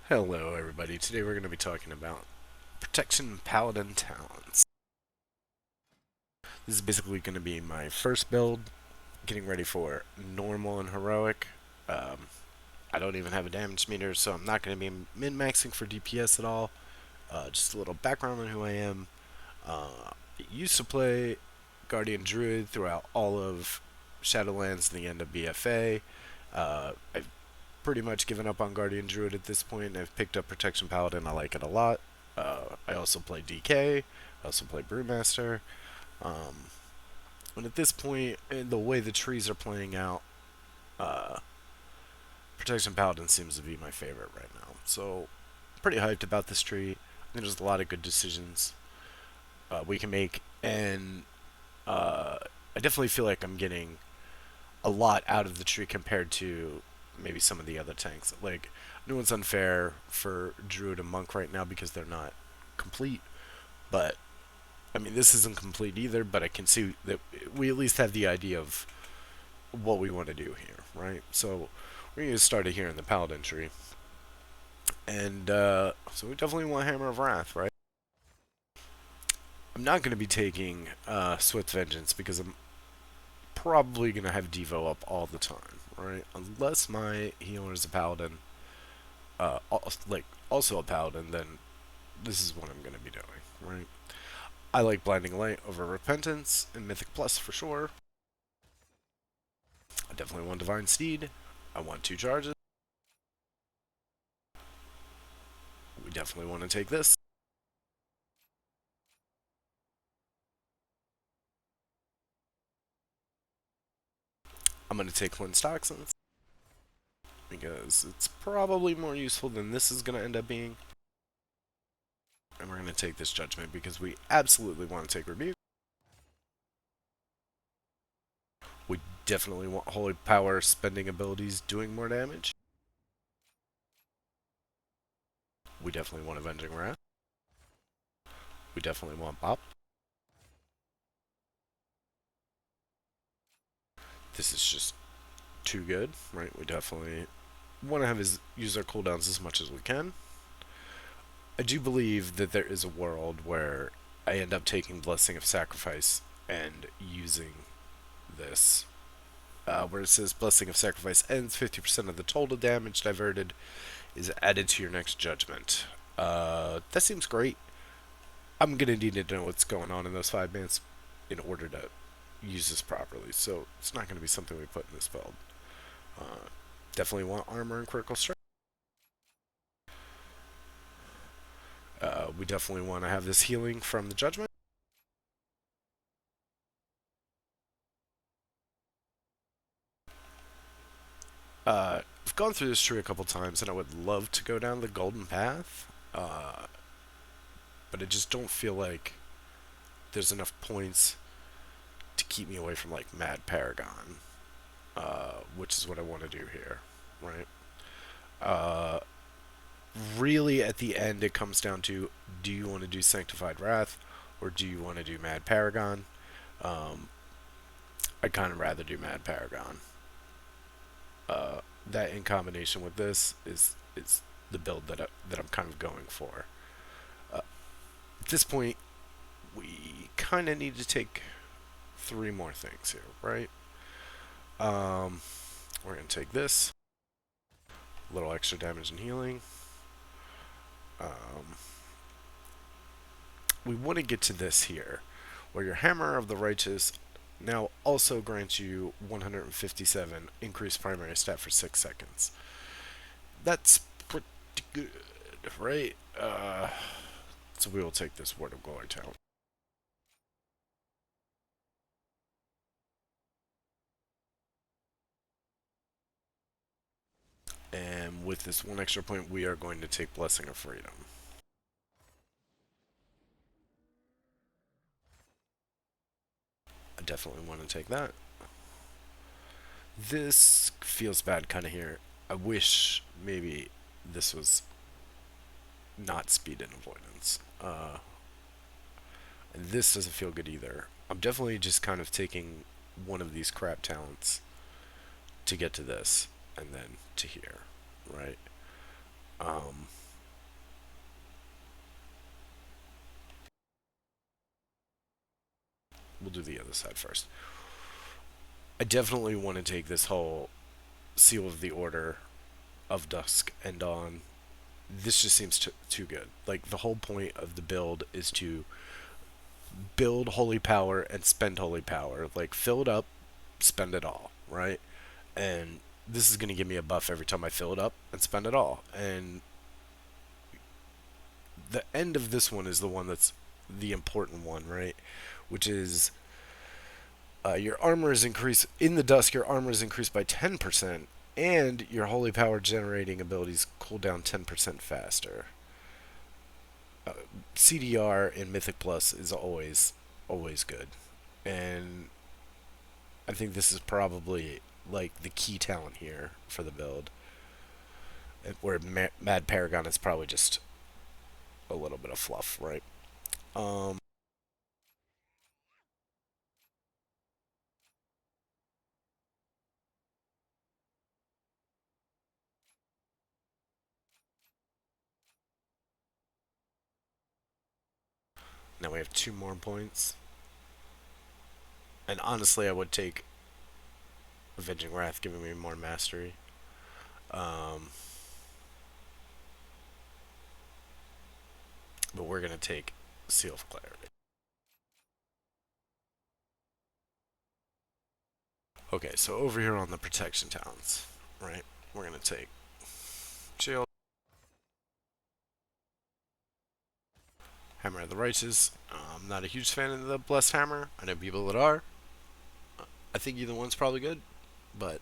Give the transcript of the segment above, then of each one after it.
Hello everybody, today we're going to be talking about Protection Paladin talents. This is basically going to be my first build, getting ready for normal and heroic. Um, I don't even have a damage meter, so I'm not going to be min-maxing for DPS at all. Just a little background on who I am. Used to play Guardian Druid throughout all of Shadowlands and the end of BFA. I've pretty much given up on Guardian Druid at this point. I've picked up Protection Paladin. I like it a lot. I also play DK. I also play Brewmaster. Um, and at this point, in the way the trees are playing out, uh, Protection Paladin seems to be my favorite right now. So, pretty hyped about this tree. I think there's a lot of good decisions we can make, and I definitely feel like I'm getting a lot out of the tree compared to maybe some of the other tanks. Like, I know it's unfair for Druid and Monk right now because they're not complete, but I mean, this isn't complete either, but I can see that we at least have the idea of what we want to do here, right? So we're going to start it here in the Paladin tree. And so we definitely want Hammer of Wrath, right? I'm not going to be taking Swift Vengeance because I'm probably going to have Devo up all the time, right? Unless my healer is a Paladin, also a Paladin, then this is what I'm going to be doing, right? I like Blinding Light over Repentance and Mythic Plus for sure. I definitely want Divine Steed. I want 2 charges. We definitely want to take this. I'm going to take Clint's Toxins because it's probably more useful than this is going to end up being. And we're going to take this Judgment because we absolutely want to take Rebuke. We definitely want Holy Power spending abilities doing more damage. We definitely want Avenging Wrath. We definitely want Bop. This is just too good, right? We definitely want to have his use our cooldowns as much as we can. I do believe that there is a world where I end up taking Blessing of Sacrifice and using this, where it says Blessing of Sacrifice ends 50% of the total damage diverted is added to your next judgment. That seems great. I'm gonna need to know what's going on in those 5 bands in order to use this properly, so it's not gonna be something we put in this build. Uh, Definitely want armor and critical strike. We definitely want to have this healing from the judgment. I've gone through this tree a couple times, and I would love to go down the golden path, but I just don't feel like there's enough points to keep me away from like Mad Paragon, which is what I want to do here, right? Uh, Really, at the end, it comes down to: do you want to do Sanctified Wrath, or do you want to do Mad Paragon? Um, I'd kind of rather do Mad Paragon. That in combination with this is the build that I'm kind of going for. At this point, we kind of need to take 3 more things here, right? Um, we're gonna take this, a little extra damage and healing. Um, we want to get to this here, where your Hammer of the Righteous now also grants you 157 increased primary stat for 6 seconds. That's pretty good, right? So we will take this Word of Glory talent. And with this 1 extra point, we are going to take Blessing of Freedom. I definitely want to take that. This feels bad kind of here. I wish maybe this was not speed and avoidance. And this doesn't feel good either. I'm definitely just kind of taking one of these crap talents to get to this and then to here, right? Um, we'll do the other side first. I definitely want to take this whole Seal of the Order of Dusk and Dawn. This just seems too good. Like, the whole point of the build is to build holy power and spend holy power. Like, fill it up, spend it all, right? And this is going to give me a buff every time I fill it up and spend it all. And the end of this one is the one that's the important one, right? Which is your armor is increased in the dusk. Your armor is increased by 10%, and your holy power generating abilities cool down 10% faster. CDR in Mythic Plus is always good, and I think this is probably like the key talent here for the build. Where Mad Paragon is probably just a little bit of fluff, right? Um, Now we have 2 more points, and honestly, I would take Avenging Wrath, giving me more mastery. Um, but we're gonna take Seal of Clarity. Okay, so over here on the protection talents, right? We're gonna take Shield, Hammer of the Righteous. I'm not a huge fan of the Blessed Hammer. I know people that are. I think either one's probably good, but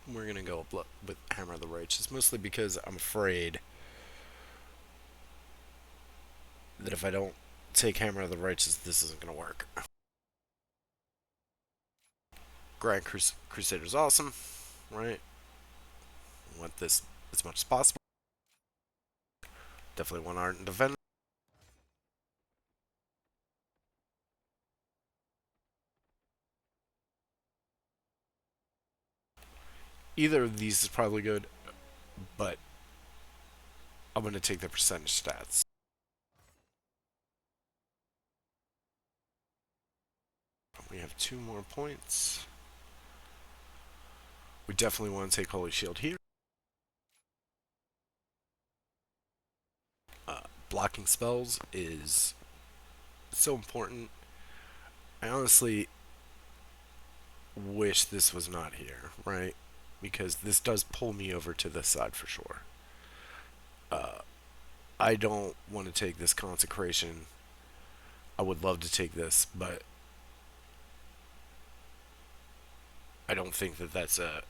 we're gonna go with Hammer of the Righteous, mostly because I'm afraid that if I don't take Hammer of the Righteous, this isn't gonna work. Grand Crusader's awesome, right? Want this as much as possible. Definitely want Art and Defend. Either of these is probably good, but I'm gonna take the percentage stats. We have 2 more points. We definitely want to take Holy Shield here. Blocking spells is so important. I honestly wish this was not here, right? Because this does pull me over to this side for sure. Uh, I don't want to take this Consecration. I would love to take this, but I don't think that that's a.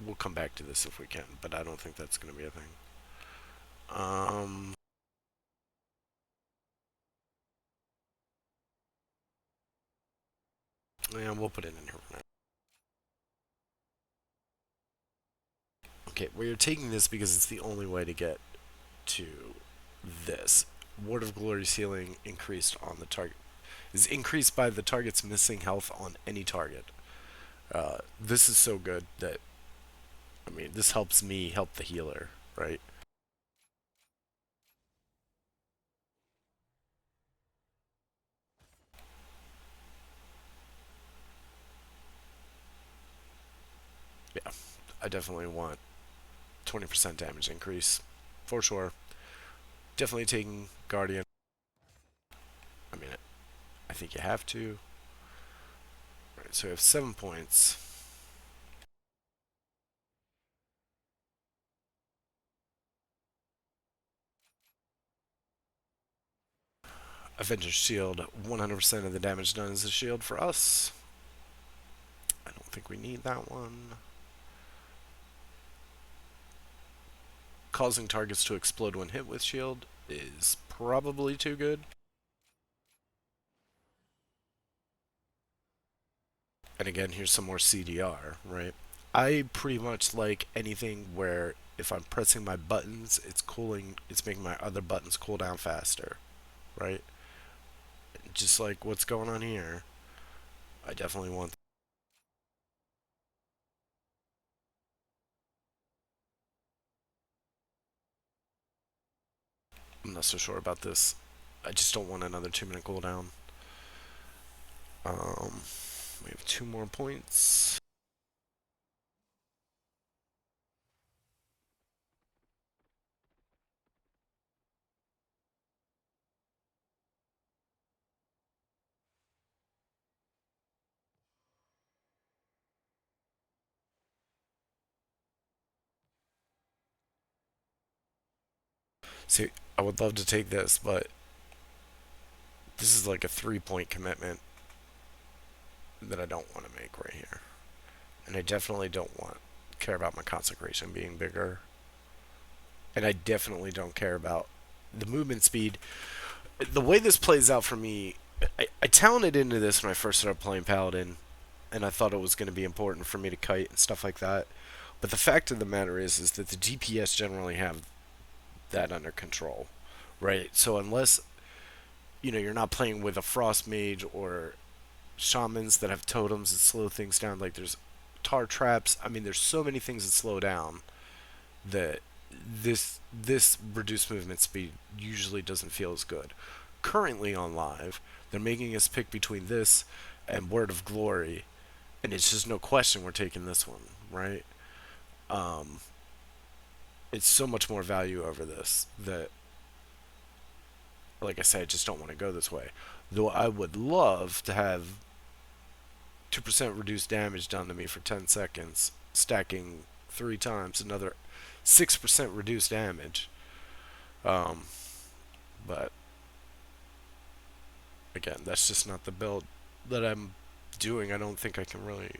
We'll come back to this if we can, but I don't think that's going to be a thing. Um, yeah, we'll put it in here for now. Okay, well, you're taking this because it's the only way to get to this. Ward of Glory's healing increased on the target is increased by the target's missing health on any target. This is so good that I mean this helps me help the healer, right? Yeah, I definitely want 20% damage increase for sure. Definitely taking Guardian. I mean, I think you have to. Right, so we have 7 points. Avengers Shield, 100% of the damage done is a shield for us. I don't think we need that one. Causing targets to explode when hit with shield is probably too good. And again, here's some more CDR, right? I pretty much like anything where if I'm pressing my buttons, it's making my other buttons cool down faster, right? Just like what's going on here. I definitely want. I'm not so sure about this. I just don't want another 2 minute cooldown. Um, we have 2 more points. See, I would love to take this, but this is like a 3 point commitment that I don't want to make right here. And I definitely don't care about my consecration being bigger. And I definitely don't care about the movement speed. The way this plays out for me, I talented into this when I first started playing Paladin, and I thought it was going to be important for me to kite and stuff like that. But the fact of the matter is that the DPS generally have that under control, right? So unless you're not playing with a frost mage or shamans that have totems that slow things down, like there's tar traps. I mean, there's so many things that slow down that this reduced movement speed usually doesn't feel as good. Currently on live, they're making us pick between this and Word of Glory, and it's just no question we're taking this one, right? Um, it's so much more value over this that, like I said, I just don't want to go this way. Though I would love to have 2% reduced damage done to me for 10 seconds, stacking 3 times, another 6% reduced damage. Um, but again, that's just not the build that I'm doing. I don't think I can really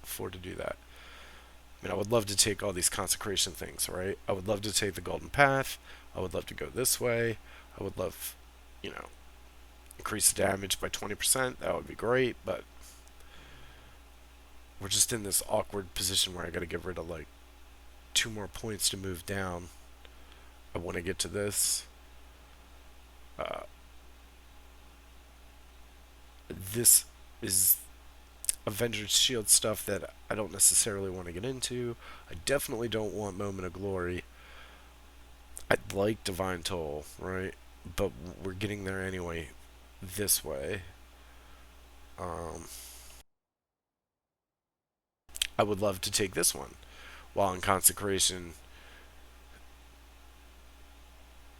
afford to do that. I mean, I would love to take all these consecration things, right? I would love to take the golden path. I would love to go this way. I would love, you know, increase the damage by 20%. That would be great, but we're just in this awkward position where I got to get rid of like 2 more points to move down. I want to get to this. Uh, this is Avengers Shield stuff that I don't necessarily want to get into. I definitely don't want Moment of Glory. I'd like Divine Toll, right? But we're getting there anyway this way. Um, I would love to take this one. While in Consecration,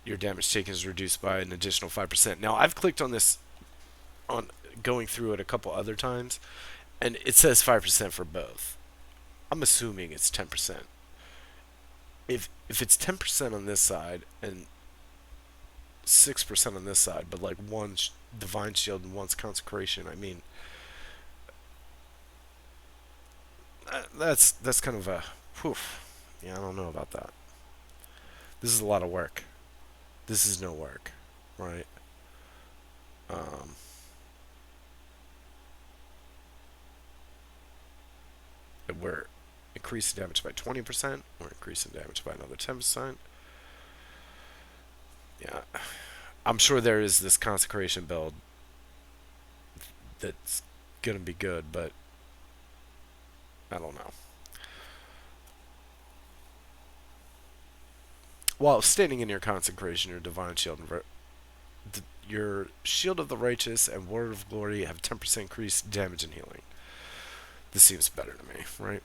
your damage taken is reduced by an additional 5%. Now, I've clicked on this on going through it a couple other times, and it says 5% for both. I'm assuming it's 10%. If it's 10% on this side and 6% on this side, but like one's Divine Shield and one's Consecration, I mean, that's kind of a whew. Yeah, I don't know about that. This is a lot of work. This is no work, right? Um, we're increasing damage by 20%. We're increasing damage by another 10%. Yeah, I'm sure there is this consecration build that's gonna be good, but I don't know. While standing in your consecration, your divine shield, your shield of the righteous and word of glory have 10% increased damage and healing. This seems better to me, right?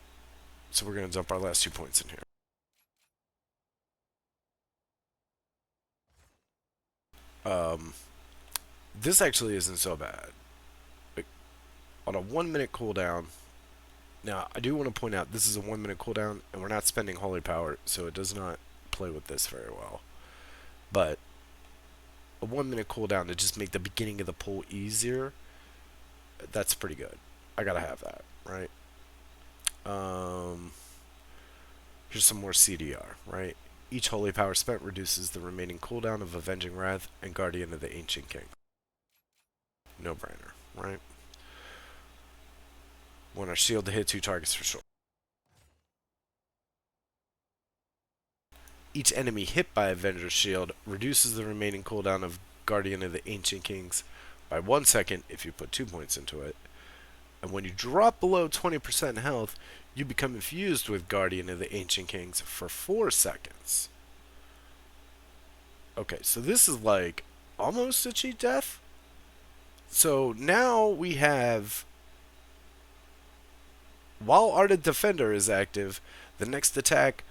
So we're gonna dump our last 2 points in here. Um, this actually isn't so bad. Like, on a 1 minute cooldown. Now, I do want to point out this is a 1 minute cooldown, and we're not spending holy power, so it does not play with this very well. But a 1 minute cooldown to just make the beginning of the pull easier, that's pretty good. I gotta have that, right? Um, here's some more CDR, right? Each holy power spent reduces the remaining cooldown of Avenging Wrath and Guardian of the Ancient King. No brainer, right? Want our shield to hit 2 targets for sure. Each enemy hit by Avenger's Shield reduces the remaining cooldown of Guardian of the Ancient Kings by 1 second if you put 2 points into it. And when you drop below 20% health, you become infused with Guardian of the Ancient Kings for 4 seconds. Okay, so this is like almost a cheat death. So now we have, while Ardent Defender is active, the next attack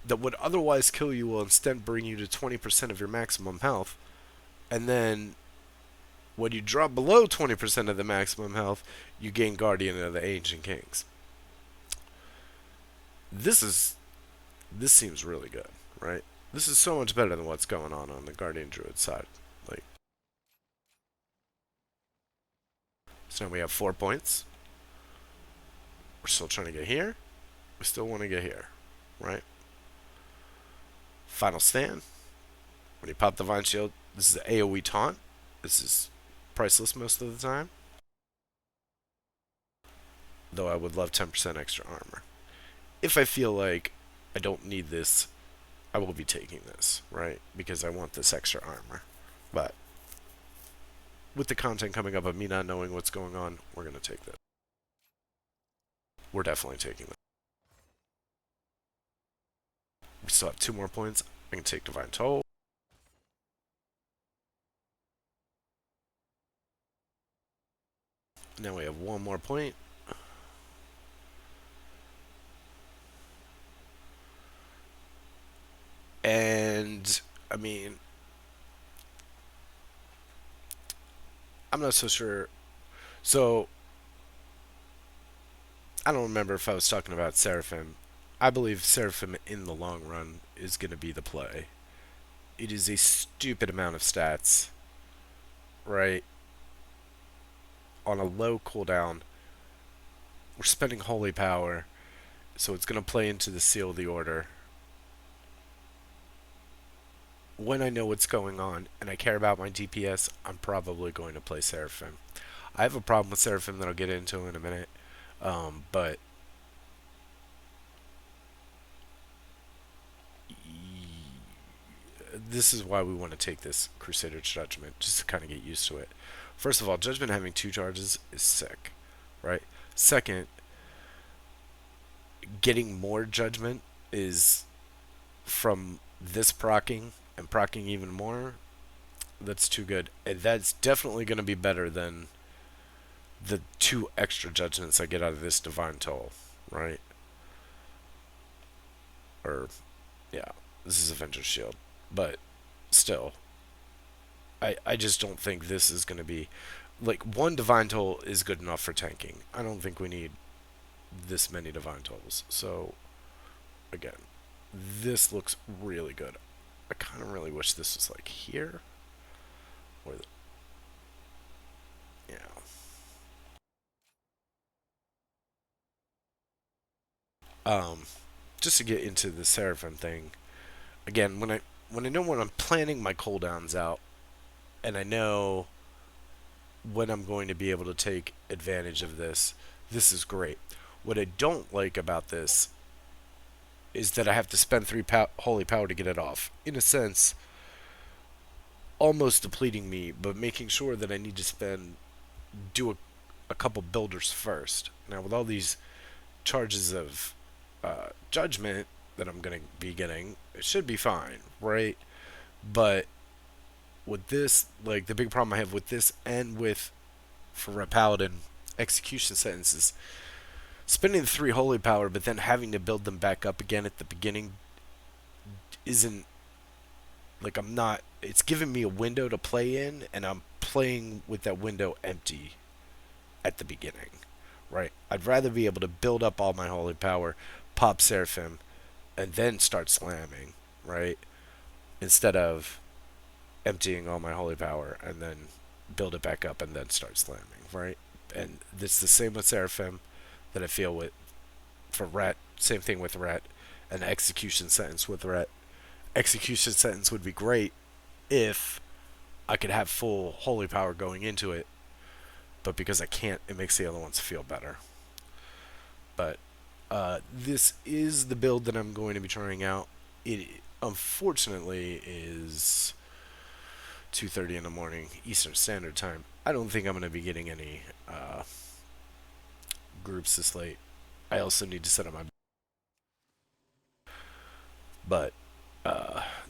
that would otherwise kill you will instead bring you to 20% of your maximum health. And then when you drop below 20% of the maximum health, you gain Guardian of the Ancient Kings. This is this seems really good, right? This is so much better than what's going on the Guardian Druid side. Like, so now we have 4 points. We're still trying to get here. We still want to get here, right? Final stand. When you pop Divine Shield, this is the AoE taunt. This is priceless most of the time. Though I would love 10% extra armor. If I feel like I don't need this, I will be taking this, right? Because I want this extra armor. But with the content coming up of me not knowing what's going on, we're going to take this. We're definitely taking this. We still have 2 more points. I can take Divine Toll. Now we have 1 more point. And, I mean, I'm not so sure. So, I don't remember if I was talking about Seraphim. I believe Seraphim in the long run is going to be the play. It is a stupid amount of stats, right? On a low cooldown. We're spending Holy Power, so it's going to play into the Seal of the Order. When I know what's going on and I care about my DPS, I'm probably going to play Seraphim. I have a problem with Seraphim that I'll get into in a minute, but this is why we want to take this Crusader Judgment, just to kind of get used to it. First of all, Judgment having 2 charges is sick, right? Second, getting more Judgment is from this proccing and proccing even more. That's too good. And that's definitely going to be better than the 2 extra judgments I get out of this Divine Toll, right? Or, yeah, this is Avengers Shield. But still, I just don't think this is going to be. Like, 1 Divine Toll is good enough for tanking. I don't think we need this many Divine Tolls. So, again, this looks really good. I kind of really wish this was like here. Or, yeah. Um, just to get into the Seraphim thing, again, when I know when I'm planning my cooldowns out, and I know when I'm going to be able to take advantage of this, this is great. What I don't like about this is that I have to spend 3 holy power to get it off. In a sense, almost depleting me, but making sure that I need to do a couple builders first. Now, with all these charges of judgment that I'm going to be getting, it should be fine, right? But with this, like, the big problem I have with this and with, for a Paladin, execution sentences, spending the 3 holy power, but then having to build them back up again at the beginning isn't, like, I'm not, it's giving me a window to play in, and I'm playing with that window empty at the beginning, right? I'd rather be able to build up all my holy power, pop Seraphim, and then start slamming, right? Instead of emptying all my holy power and then build it back up and then start slamming, right? And it's the same with Seraphim that I feel with for Ret. Same thing with Ret. An execution sentence with Ret. Execution sentence would be great if I could have full holy power going into it, but because I can't, it makes the other ones feel better. But this is the build that I'm going to be trying out. It unfortunately is 2:30 in the morning Eastern Standard Time. I don't think I'm going to be getting any groups this late. I also need to set up my. But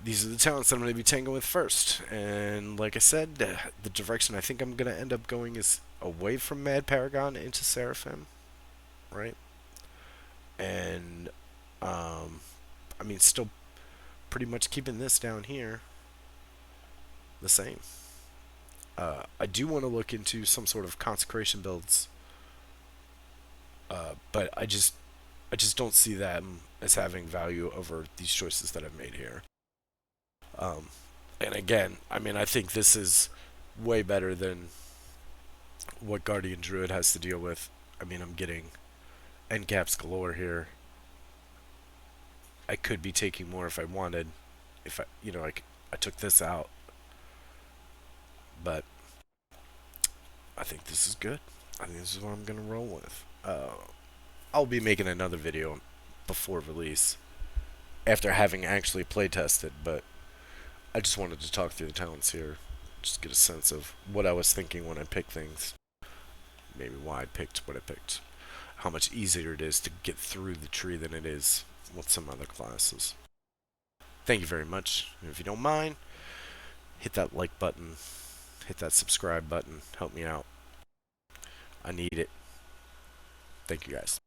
these are the talents that I'm going to be tanking with first. And like I said, the direction I think I'm going to end up going is away from Mad Paragon into Seraphim, right? And, I mean, still pretty much keeping this down here the same. I do want to look into some sort of consecration builds, but I just don't see them as having value over these choices that I've made here. Um, and again, I mean, I think this is way better than what Guardian Druid has to deal with. I mean, I'm getting end caps galore here. I could be taking more if I wanted. If I took this out, but I think this is good. I think this is what I'm gonna roll with. I'll be making another video before release after having actually play tested, but I just wanted to talk through the talents here, just get a sense of what I was thinking when I picked things, maybe why I picked what I picked, how much easier it is to get through the tree than it is with some other classes. Thank you very much. If you don't mind, hit that like button, hit that subscribe button, help me out. I need it. Thank you guys.